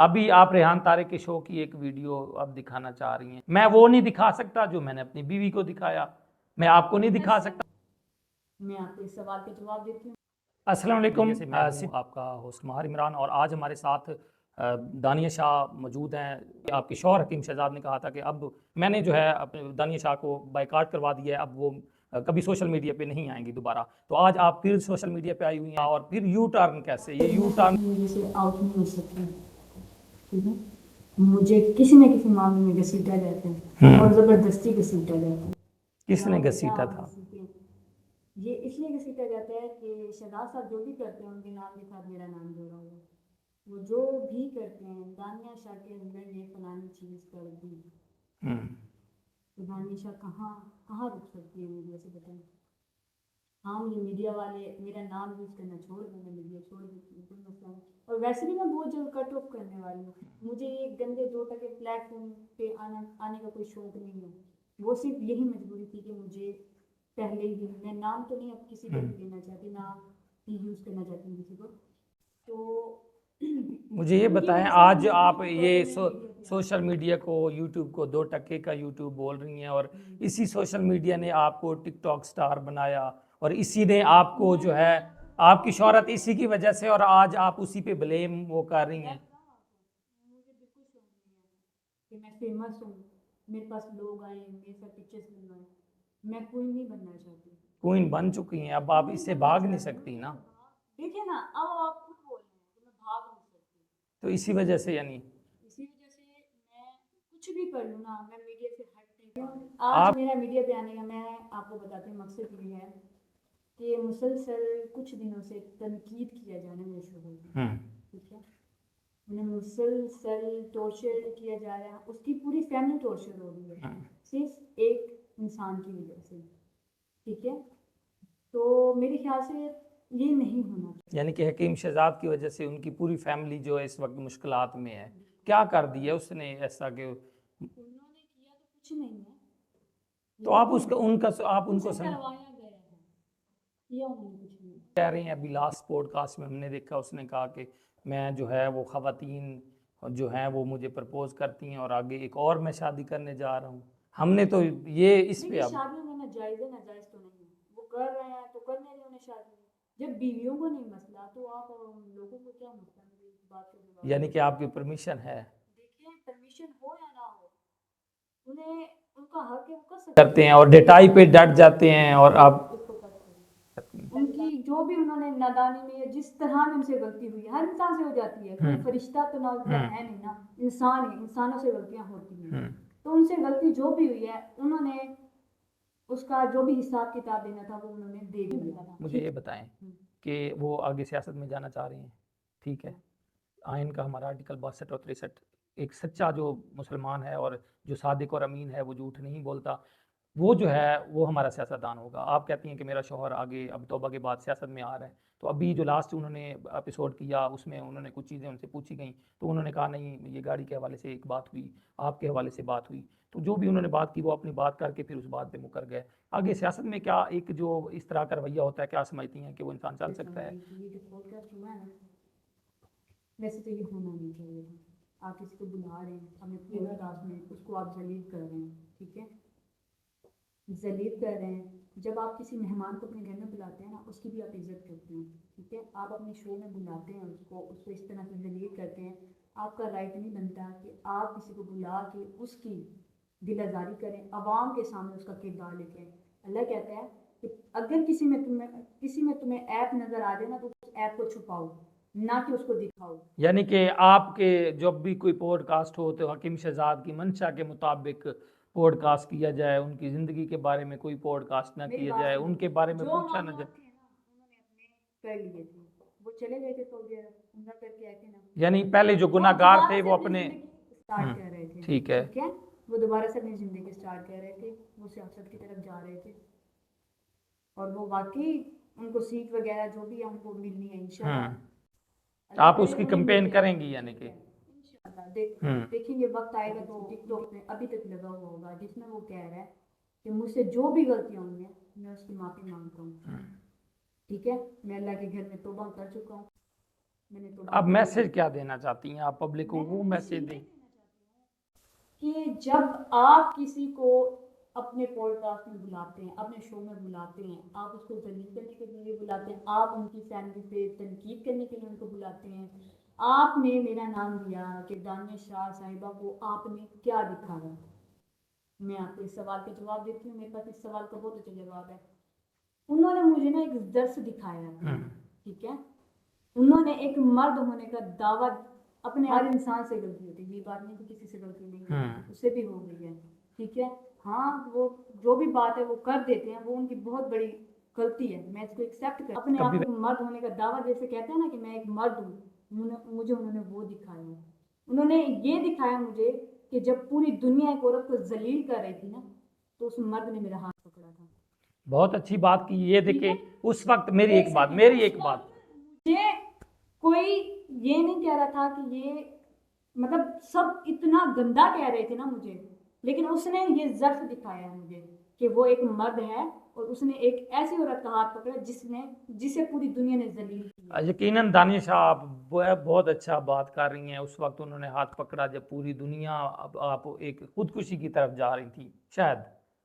अभी आप रेहान तारे के शो की एक वीडियो अब दिखाना चाह रही हैं, मैं वो नहीं दिखा सकता जो मैंने अपनी बीवी को दिखाया, मैं आपको नहीं दिखा सकता। मैं आपके सवाल के जवाब देती हूँ। अस्सलाम वालेकुम, मैं हूं आपका होस्ट माहिर इमरान और आज हमारे साथ दानिया शाह मौजूद हैं। आपके शौहर हकीम शहजाद ने कहा था कि अब मैंने जो है अपने दानिया शाह को बायकॉट करवा दिया है, अब वो कभी सोशल मीडिया पे नहीं आएंगी दोबारा। तो आज आप फिर सोशल मीडिया पे आई हुई हैं और फिर यू टर्न कैसे, ये यू टर्न मेरे से आउट नहीं हो सकती, ठीक है। मुझे किसी न किसी मामले में घसीटा जाता है और ज़बरदस्ती घसीटा जाता है। किसने क्या घसीटा आप था? ये इसलिए घसीटा जाता है कि शहजाद साहब जो भी करते हैं उनके नाम के साथ मेरा नाम जोड़ा हुआ है। वो जो भी करते हैं, दानिया शाह के अंदर ने फलानी चीज़ कर दी, तो दानिया शाह कहाँ कहाँ रुक सकती है मीडिया से, बताएं। हाँ, ये मीडिया वाले मेरा नाम यूज़ करना छोड़ दें, मैं मीडिया छोड़ देती हूँ, कोई मसला नहीं। और वैसे भी मैं बहुत जल्द कट ऑफ करने वाली हूँ। मुझे ये गंदे 2 टके प्लेटफॉर्म पे आने का कोई शौक नहीं है। वो सिर्फ यही मजबूरी थी कि मुझे पहले ही, मैं नाम तो नहीं अब किसी को भी देना चाहती, ना ही यूज़ करना चाहती हूँ किसी को। तो मुझे ये बताएं, आज आप ये सोशल मीडिया को, यूट्यूब को 2 टके का यूट्यूब बोल रही हैं और इसी सोशल मीडिया ने आपको टिकटॉक स्टार बनाया और इसी ने आपको जो है आपकी शोहरत इसी की वजह से, और आज आप उसी पे ब्लेम वो कर रही हैं। मुझे बिल्कुल शौक नहीं है कि मैं फेमस हूँ, मेरे पास लोग आए, मेरे साथ पिक्चर्स बनवाए। मैं क्वीन नहीं बनना चाहती। क्वीन बन चुकी हैं, अब आप इससे भाग नहीं सकती ना। देखिए ना, अब आप खुद बोल रहे हैं कि मैं भाग नहीं सकती। तो इसी वजह से यानी इसी वजह से मैं कुछ भी कर लूँ ना, मैं मीडिया से हट नहीं पाऊँ। आप आज मेरा मीडिया पे आने का, मैं आपको बताती हूँ, मकसद ये है कि मुसलसल कुछ दिनों से तनकीद किया जाना मेरे शोहर की, ठीक है। उन्हें मुसलसल टॉर्चर किया जा रहा है, उसकी पूरी फैमिली टॉर्चर हो रही है सिर्फ एक इंसान की वजह से, ठीक है। तो मेरे ख्याल से ये नहीं होना चाहिए। यानी कि हकीम शहजाद की वजह से उनकी पूरी फैमिली जो है इस वक्त मुश्किलात में है। क्या कर दिया उसने ऐसा कि उन्होंने किया तो कुछ नहीं है, तो आप उसका उनका आप उनको उनसे करवाया गया है, किया उन्होंने कुछ नहीं। कह रही हैं। अभी लास्ट पॉडकास्ट में हमने देखा, उसने कहा कि मैं जो है वो ख़वातीन जो हैं वो मुझे प्रपोज करती हैं और आगे एक और मैं शादी करने जा रहा हूँ। हमने तो ये इस पे देखिए, अब शादी में ना जायज़ है ना जायज़ तो नहीं है, वो कर रहे हैं तो करने दें उन्हें शादी। जब बीवियों को नहीं मसला तो आप लोगों को क्या मसला, मेरी इस बात का जवाब यानी दीजिए। कि आपकी परमिशन है? देखिए, परमिशन हो या ना हो, उन्हें उनका हक है, वो कर सकते करते हैं और डेटाई पे डट जाते हैं और आप उसको कर सकते हैं। उनकी जो भी उन्होंने नादानी में या जिस तरह में उनसे गलती हुई है, हर इंसान से हो जाती है, कोई फरिश्ता तो ना है नहीं ना, इंसान है, इंसानों से गलतियां होती हैं। तो उनसे गलती जो भी हुई है, उन्होंने उसका जो भी हिसाब किताब देना था वो उन्होंने दे दिया। मुझे ये बताएं कि वो आगे सियासत में जाना चाह रही हैं, ठीक है। आइन का हमारा आर्टिकल 62 और 63, एक सच्चा जो मुसलमान है और जो सादिक और अमीन है, वो झूठ नहीं बोलता, वो जो है वो हमारा सियासतदान होगा। आप कहती हैं कि मेरा शौहर आगे अब तौबा के बाद सियासत में आ रहा है, तो अभी जो लास्ट उन्होंने एपिसोड किया उसमें उन्होंने कुछ चीज़ें उनसे पूछी गई, तो उन्होंने कहा नहीं, ये गाड़ी के हवाले से एक बात हुई, आपके हवाले से बात हुई, तो जो भी उन्होंने बात की वो अपनी बात करके फिर उस बात पे मुकर गए। आगे सियासत में क्या एक जो इस तरह का रवैया होता है, क्या समझती हैं कि वो इंसान चल सकता है? ये जो पॉडकास्ट हुआ है ना, वैसे तो ये होना नहीं चाहिए था। आप किसी को बुला रहे हैं अपने पॉडकास्ट में, उसको आप जलील कर रहे हैं, ठीक है, जलील कर रहे हैं। जब आप किसी मेहमान को अपने घर में बुलाते हैं ना, उसकी भी आप इज्जत करते हैं, ठीक है। आप अपने शो में बुलाते हैं उसको उसको इस तरह से जलील करते हैं। आपका राइट नहीं बनता कि आप किसी को बुला के उसकी दिल आज़ारी करें, अवाम के सामने उसका किरदार लिखें। अल्लाह कहता है कि अगर किसी में तुम्हें ऐप नज़र आ जाए ना, तो उस ऐप को छुपाओ, ना कि उसको दिखाओ। यानी कि आपके जब भी कोई पॉडकास्ट हो तो हकीम शहजाद की मंशा के मुताबिक पॉडकास्ट किया जाए, उनकी ज़िंदगी के बारे में कोई पॉडकास्ट ना किया जाए, उनके बारे में पूछा ना जाए। उन्होंने अपने कर लिए थे, वो चले गए थे सऊदी अरब, उम्रा करके आए थे ना, यानी पहले जो गुनाहगार थे वो अपने स्टार्ट कर रहे थे, ठीक है। ठीक है। वो दोबारा से अपनी ज़िंदगी स्टार्ट कर रहे थे, वो सियासत की तरफ जा रहे थे, और वो वाकई उनको सीट वगैरह जो भी है उनको मिलनी है इंशाल्लाह। आप उसकी कंपेन करेंगी यानी कि देखेंगे, वक्त आएगा तो टिकटॉक में अभी तक लगा हुआ होगा जिसमें वो कह रहा है कि मुझसे जो भी गलतियां हुई हैं मैं उसकी माफ़ी मांगता हूँ, ठीक है। मैं अल्लाह के घर में तौबा कर चुका हूँ। मैंने तो आप मैसेज क्या देना चाहती हैं, आप पब्लिक को वो मैसेज दें? कि जब आप किसी को अपने पॉडकास्ट में बुलाते हैं, अपने शो में बुलाते हैं, आप उसको जलील करने के लिए बुलाते हैं, आप उनकी फैमिली पे तनकीद करने के लिए उनको बुलाते हैं। आपने मेरा नाम लिया कि दानिया शाह साहिबा को आपने क्या दिखाया। मैं आपको इस सवाल का जवाब देती हूँ, मेरे पास इस सवाल का बहुत अच्छा जवाब है। उन्होंने मुझे ना एक दर्स दिखाया, ठीक है। उन्होंने एक मर्द होने का दावा, अपने हर इंसान से गलती होती है, ये बात नहीं कि किसी से गलती नहीं है, उससे भी हो गई है, ठीक है। हाँ, वो जो भी बात है वो कर देते हैं, वो उनकी बहुत बड़ी गलती है, मैं इसको एक्सेप्ट कर। अपने आप को मर्द होने का दावा जैसे कहते हैं ना कि मैं एक मर्द हूँ, मुझे उन्होंने वो दिखाया। उन्होंने ये दिखाया मुझे कि जब पूरी दुनिया एक औरत को जलील कर रही थी ना, तो उस मर्द ने मेरा हाथ पकड़ा था। बहुत अच्छी बात की। ये देखे उस वक्त मेरी एक बात ये कोई ये नहीं कह रहा था कि ये मतलब सब इतना गंदा कह रहे थे ना मुझे, लेकिन उसने ये ज़र्फ दिखाया मुझे कि वो एक मर्द है और उसने एक ऐसी औरत का हाथ पकड़ा जिसे पूरी दुनिया ने जलील किया। यकीनन दानिश आप बहुत अच्छा बात कर रही हैं। उस वक्त उन्होंने हाथ पकड़ा जब पूरी दुनिया अब आप एक खुदकुशी की तरफ जा रही थी, शायद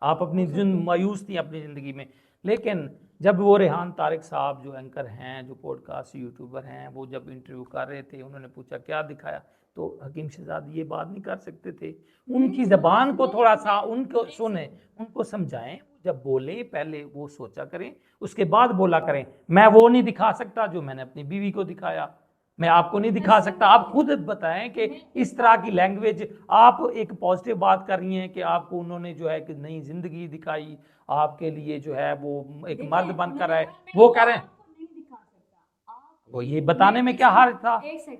आप अपनी मायूस थी अपनी ज़िंदगी में। लेकिन जब वो रेहान तारिक साहब जो एंकर हैं, जो पॉडकास्ट यूट्यूबर हैं, वो जब इंटरव्यू कर रहे थे, उन्होंने पूछा क्या दिखाया, तो हकीम शहजाद ये बात नहीं कर सकते थे। उनकी ज़बान को थोड़ा सा उनको सुने, उनको समझाएं। जब बोले पहले वो सोचा करें, उसके बाद बोला करें। मैं वो नहीं दिखा सकता जो मैंने अपनी बीवी को दिखाया, मैं आपको नहीं दिखा सकता। आप खुद बताएं कि इस तरह की लैंग्वेज, आप एक पॉजिटिव बात कर रही हैं कि आपको उन्होंने जो है कि नई जिंदगी दिखाई, आपके लिए जो है वो एक मर्द बनकर आए, वो कह रहे हैं वो ये बताने में क्या हर्ज था।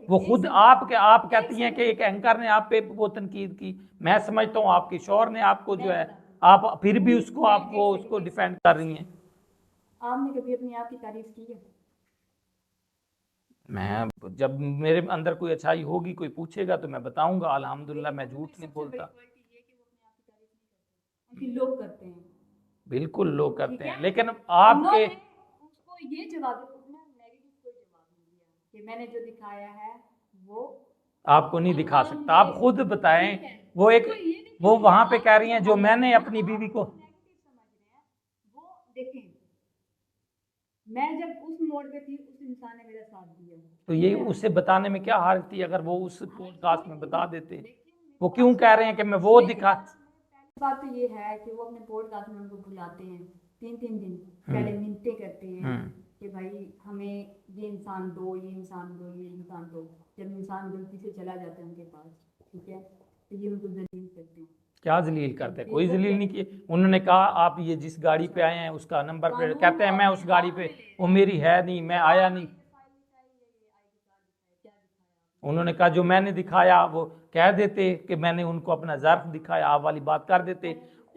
वो खुद आप कहती हैं कि एक एंकर ने आप पे वो तनकीद की। मैं समझता हूँ आपके शौहर ने आपको जो है, आप फिर भी उसको आप वो उसको डिफेंड कर रही हैं। आपने कभी अपने आप की तारीफ की है? मैं जब मेरे अंदर कोई अच्छाई होगी, कोई पूछेगा तो मैं बताऊंगा। अल्हम्दुलिल्लाह मैं झूठ नहीं बोलता। लोग करते हैं, बिल्कुल लोग करते हैं, लेकिन आपके उसको ये जवाब नेगेटिव कोई जवाब नहीं दिया कि मैंने जो दिखाया है वो आपको नहीं दिखा सकता। आप खुद बताएं। वो एक वो वहां पे कह रही हैं जो मैंने अपनी बीवी को, वो देखें, मैं जब उस मोड पे थी उस इंसान ने मेरा साथ दिया, तो ये उसे बताने में क्या हर्ज थी अगर वो उस पॉडकास्ट में बता देते। वो क्यों कह रहे हैं कि मैं वो दिखा। बात तो ये है कि वो अपने पॉडकास्ट में उनको बुलाते हैं, 3-3 दिन पहले मिन्नतें करते हैं कि भाई हमें ये इंसान दो, ये इंसान दो, ये इंसान दो। जब इंसान गलती से चला जाता है उनके पास, ठीक है, तो ये उनको जलील करते हैं। क्या जलील करते हैं? कोई जलील नहीं किए। उन्होंने कहा आप ये जिस गाड़ी पे आए हैं उसका नंबर प्लेट, कहते हैं मैं उस गाड़ी पे, वो मेरी है नहीं, मैं आया नहीं। उन्होंने कहा जो मैंने दिखाया, वो कह देते कि मैंने उनको अपना ज़र्फ दिखाया, आप वाली बात कर देते।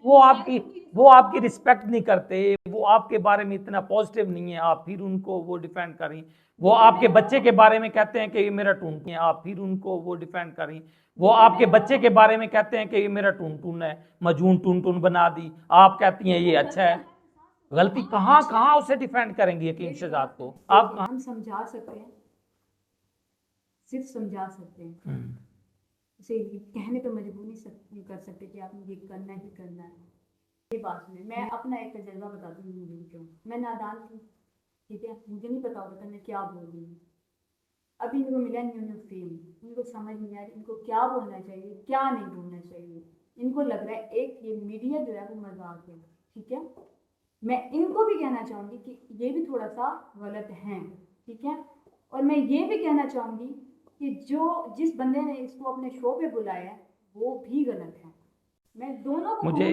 वो आपकी रिस्पेक्ट नहीं करते, वो आपके बारे में इतना पॉजिटिव नहीं है, आप फिर उनको वो डिफेंड करें। वो आपके बच्चे के बारे में कहते हैं कि ये मेरा टून है, आप फिर उनको वो डिफेंड करें। वो आपके बच्चे के बारे में कहते हैं कि ये मेरा टून है, मजून टून बना दी, आप कहती हैं ये अच्छा है। गलती कहाँ उसे डिफेंड करेंगी यकीन शहजाद को? आप हम समझा सकते हैं, सिर्फ समझा सकते हैं, उसे कहने पे मजबूर नहीं कर सकते कि आपने ये करना ही करना है। ये बात में मैं अपना एक तजर्बा बताती हूँ जिंदगी का। मैं नादान थी, ठीक है, मुझे नहीं पता होता था मैं क्या बोल रही हूँ। अभी इनको मिला न्यू फेम, इनको समझ नहीं आ रही इनको क्या बोलना चाहिए क्या नहीं बोलना चाहिए। इनको लग रहा है एक ये मीडिया जो है वो मजाक है, ठीक है। मैं इनको भी कहना चाहूँगी कि ये भी थोड़ा सा गलत हैं, ठीक है। और मैं ये भी कहना चाहूँगी कि जिस बंदे ने इसको अपने शो पे बुलाया वो भी गलत है। मैं दोनों को मुझे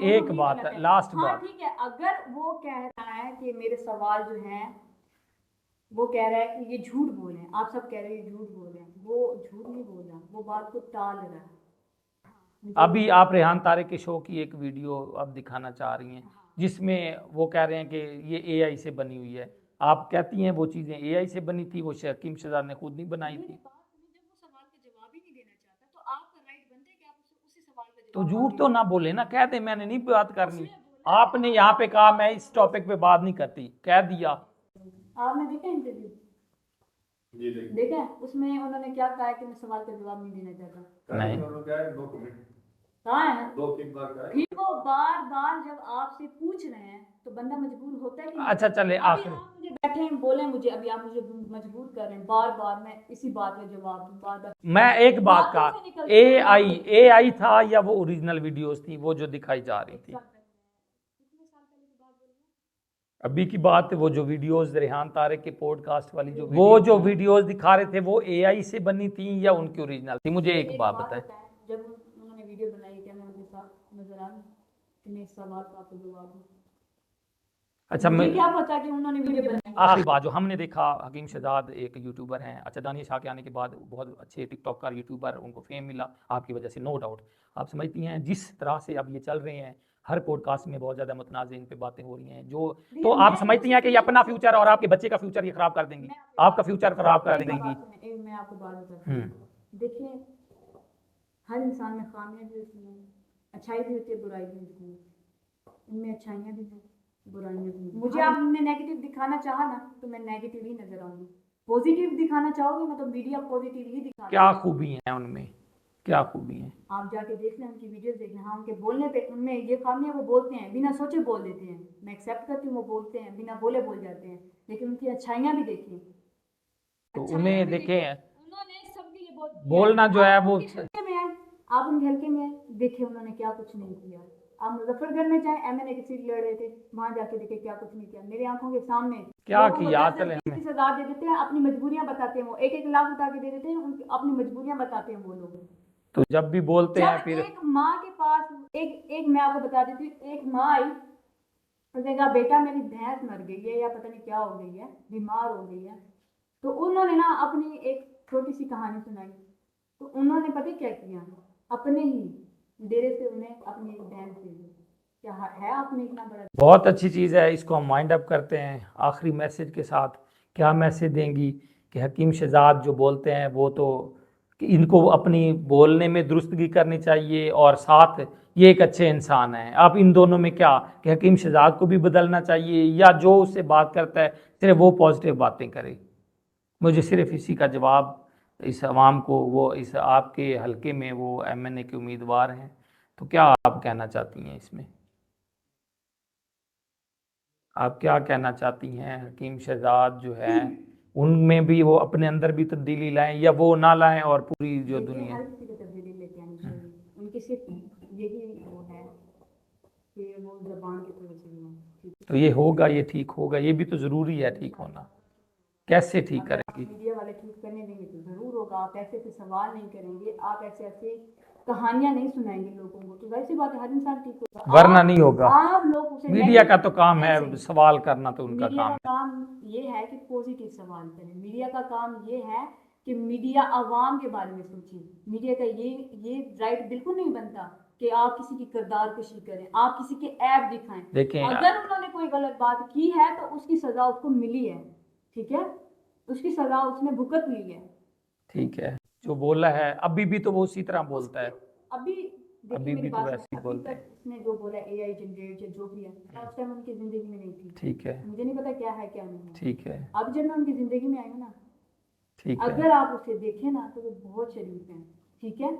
एक बात है, लास्ट बात, ठीक है, अगर वो कह रहा है कि मेरे सवाल जो हैं वो कह रहा है कि ये झूठ बोल रहे हैं, आप सब कह रहे हैं झूठ बोल रहे हैं, वो झूठ नहीं बोल रहा, वो बात को टाल रहा है। अभी आप रेहान तारिक के शो की एक वीडियो अब दिखाना चाह रही हैं जिसमें वो कह रहे हैं कि ये एआई से बनी हुई है। आप कहती हैं वो चीज़ें एआई से बनी थी, वो हकीम शहजाद ने खुद नहीं बनाई थी। तो झूठ तो ना बोले ना, कह दे मैंने नहीं बात करनी। आपने यहाँ पे कहा मैं इस टॉपिक पे बात नहीं करती, कह दिया। आपने देखा इंटरव्यू, जी देखिए देखा है उसमें उन्होंने क्या कहा है कि मैं सवाल का जवाब नहीं देना चाहता। नहीं। क्या है 2 मिनट कहाँ है 2 3 बार का है। फिर वो बार बार जब आपसे पूछ रहे हैं तो बंदा मजबूर होता है कि नहीं? अच्छा चले अभी आखिर आप मुझे बैठे हैं बोले मुझे अभी आप मुझे मजबूर कर रहे हैं बार बार मैं इसी बात का जवाब दूं बार बार। मैं एक बात का बातों से निकलती है एआई था या वो ओरिजिनल वीडियोस थी वो जो दिखाई जा रही एक थी? साल पहले कितने साल पहले की बात बोल रहे हैं? अभी की बात है, वो जो वीडियोस रेहान तारे के पॉडकास्ट वाली जो वीडियोस दिखा रहे थे वो एआई से बनी थी या उनकी ओरिजिनल थी? मुझे एक बात बताएं। बताएं जब उन्होंने वीडियो बनाई क्या मैं उनके साथ नजर आ रही कि मैं इस सवाल का आपको जवाब दूं? अच्छा मुझे मैं क्या पता कि उन्होंने वीडियो बनाई। आखिरी बात जो हमने देखा, हकीम शहजाद एक यूट्यूबर हैं। अच्छा दानिश शाह के आने के बाद बहुत अच्छे टिकटॉकर यूट्यूबर उनको फेम मिला आपकी वजह से, नो डाउट। आप समझती हैं जिस तरह से अब ये चल रहे हैं, हर पॉडकास्ट में बहुत ज़्यादा मुतनाज़ इन पे बातें हो रही हैं जो, तो आप समझती हैं कि ये अपना फ्यूचर और आपके बच्चे का फ्यूचर ये ख़राब कर देंगी, आपका फ्यूचर ख़राब कर देंगी? मैं आपको बात बताती हूँ। देखिए हर इंसान में खामियां भी होती हैं, अच्छाई भी होती है, बुराई भी होती है। इनमें अच्छाइयाँ भी हैं, बुराइयाँ भी हैं। मुझे आपने नेगेटिव दिखाना चाहा ना तो मैं नेगेटिव ही नजर आऊंगी। पॉजिटिव दिखाना चाहोगे ना तो मीडिया पॉजिटिव ही दिखा। क्या खूबी है उनमें, क्या खूबी है? आप जाके देख लें उनकी वीडियोस देख लें। हाँ उनके बोलने पे उनमें ये खामियां वो बोलते हैं बिना सोचे बोल देते हैं, मैं एक्सेप्ट करती हूँ वो बोलते हैं बिना बोले बोल जाते हैं, लेकिन उनकी अच्छाइयाँ भी देखिए। तो उन्हें देखें उन्होंने सबके लिए बहुत किया है। बोलना जो है आप वो उनके हल्के में हैं, आप उनके हल्के में हैं, देखिए उन्होंने क्या कुछ नहीं किया। आप मुजफ्फरगढ़ में जाएं, एमएनए की सीट लड़ रहे थे, वहां जाके देखे क्या कुछ नहीं किया मेरी आंखों के सामने। क्या लोगों को किया 10 चले 20 हजार दे देते हैं, अपनी मजबूरियां बताते हैं, वो 1 1 लाख उठा के दे देते हैं, अपनी मजबूरियां बताते हैं वो लोग। तो जब भी बोलते हैं जब फिर एक माँ के पास एक एक मैं आपको बता देती हूँ, एक माँ आई उसने कहा बेटा मेरी भैंस मर गई है या पता नहीं क्या हो गई है, बीमार हो गई है। तो उन्होंने ना अपनी एक छोटी सी कहानी सुनाई। तो उन्होंने पता क्या किया, अपने ही डेरे से उन्हें अपनी एक भैंस दे दी। क्या है आपने इतना बड़ा। बहुत अच्छी चीज़ है, इसको हम वाइंड अप करते हैं आखिरी मैसेज के साथ। क्या मैसेज देंगी कि हकीम शहजाद जो बोलते हैं वो तो कि इनको अपनी बोलने में दुरुस्तगी करनी चाहिए और साथ ये एक अच्छे इंसान हैं। आप इन दोनों में क्या कि हकीम शहजाद को भी बदलना चाहिए या जो उससे बात करता है सिर्फ वो पॉजिटिव बातें करे? मुझे सिर्फ इसी का जवाब, इस अवाम को, वो इस आपके हलके में वो एमएनए के उम्मीदवार हैं, तो क्या आप कहना चाहती हैं इसमें? आप क्या कहना चाहती हैं? हकीम शहजाद जो है उनमें भी वो अपने अंदर भी तब्दीली लाएं या वो ना लाएं और पूरी जो देखिए दुनिया। हर किसी को तब्दीली लेके आनी चाहिए, उनकी सिर्फ यही वो है कि वो जबान की थोड़ी सी वो ठीक तो ये होगा, ये ठीक होगा, ये भी तो ज़रूरी है ठीक होना। कैसे ठीक अगर आप करेंगी? मीडिया वाले ठीक करने देंगे तो जरूर होगा। आप ऐसे ऐसे सवाल नहीं करेंगे, आप ऐसे ऐसे कहानियां नहीं सुनाएंगे लोगों को तो वैसी बात है हर इंसान ठीक होगा। वरना नहीं होगा। आप लोग उसे मीडिया का तो काम है ऐसे सवाल करना, तो उनका मीडिया काम का है। काम ये है कि पॉजिटिव सवाल करें। मीडिया का काम ये है कि मीडिया आवाम के बारे में सोचे। मीडिया का ये राइट बिल्कुल नहीं बनता कि आप किसी की किरदार कशी करें, आप किसी के ऐप दिखाएं। देखें अगर उन्होंने कोई गलत बात की है तो उसकी सजा उसको मिली है, ठीक है, उसकी सजा उसने भुगत ली है। ठीक है, जो बोला है अभी भी तो वो उसी तरह बोलता है, अभी देखिए अभी मेरी भी तो बात वैसे ही अभी बोलते तक हैं। उसने जो बोला एआई जनरेट या जो भी है उस टाइम उनकी जिंदगी में नहीं थी। ठीक है, मुझे नहीं पता क्या है क्या नहीं है। ठीक है, अब जब मैं उनकी जिंदगी में आई हूँ ना, ठीक है। अगर आप उसे देखें ना तो वो बहुत शरीफ हैं, ठीक है।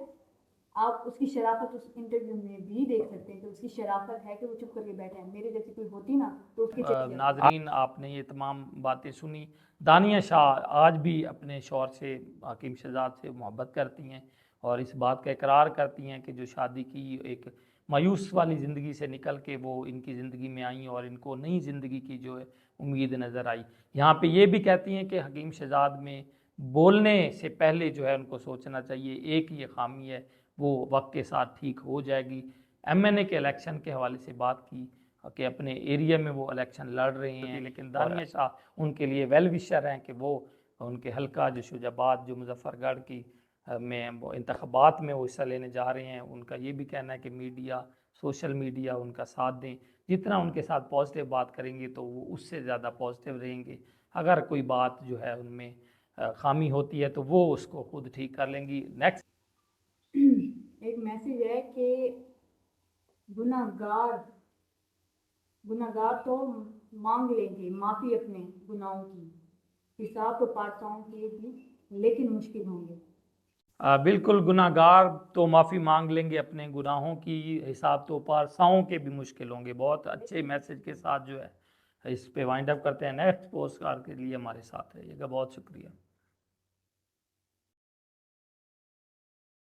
आप उसकी शराफत उस इंटरव्यू में भी देख सकते हैं कि उसकी शराफत है कि वो चुप करके बैठे हैं। मेरे जैसी कोई होती ना तो उसके नाजरीन आपने ये तमाम बातें सुनी। दानिया शाह आज भी अपने शौहर से, हकीम शहजाद से मोहब्बत करती हैं और इस बात का इकरार करती हैं कि जो शादी की एक मायूस वाली ज़िंदगी से निकल के वो इनकी ज़िंदगी में आई और इनको नई ज़िंदगी की जो है उम्मीद नज़र आई। यहाँ पे ये भी कहती हैं कि हकीम शहजाद में बोलने से पहले जो है उनको सोचना चाहिए। एक ये खामी है, वो वक्त के साथ ठीक हो जाएगी। एमएनए के इलेक्शन के हवाले से बात की कि अपने एरिया में वो इलेक्शन लड़ रहे हैं, लेकिन दानिया शाह उनके लिए वेल विशर हैं कि वो उनके हल्का जो शुजाबाद जो मुजफ्फरगढ़ की में वो इंतखाबात में वो हिस्सा लेने जा रहे हैं। उनका ये भी कहना है कि मीडिया, सोशल मीडिया उनका साथ दें। जितना उनके साथ पॉजिटिव बात करेंगे तो वो उससे ज़्यादा पॉजिटिव रहेंगे। अगर कोई बात जो है उनमें खामी होती है तो वो उसको खुद ठीक कर लेंगी। नेक्स्ट एक मैसेज है कि गुनाहगार गुनाहगार तो मांग लेंगे माफी अपने गुनाहों की, हिसाब तो पारसाओं के भी लेकिन मुश्किल होंगे। बिल्कुल, गुनाहगार तो माफ़ी मांग लेंगे अपने गुनाहों की, हिसाब तो पारसाओं के भी मुश्किल होंगे। बहुत अच्छे मैसेज के साथ जो है इस पे वाइंड अप करते हैं। नेक्स्ट पोस्ट कार्ड के लिए हमारे साथ रहिएगा। बहुत शुक्रिया।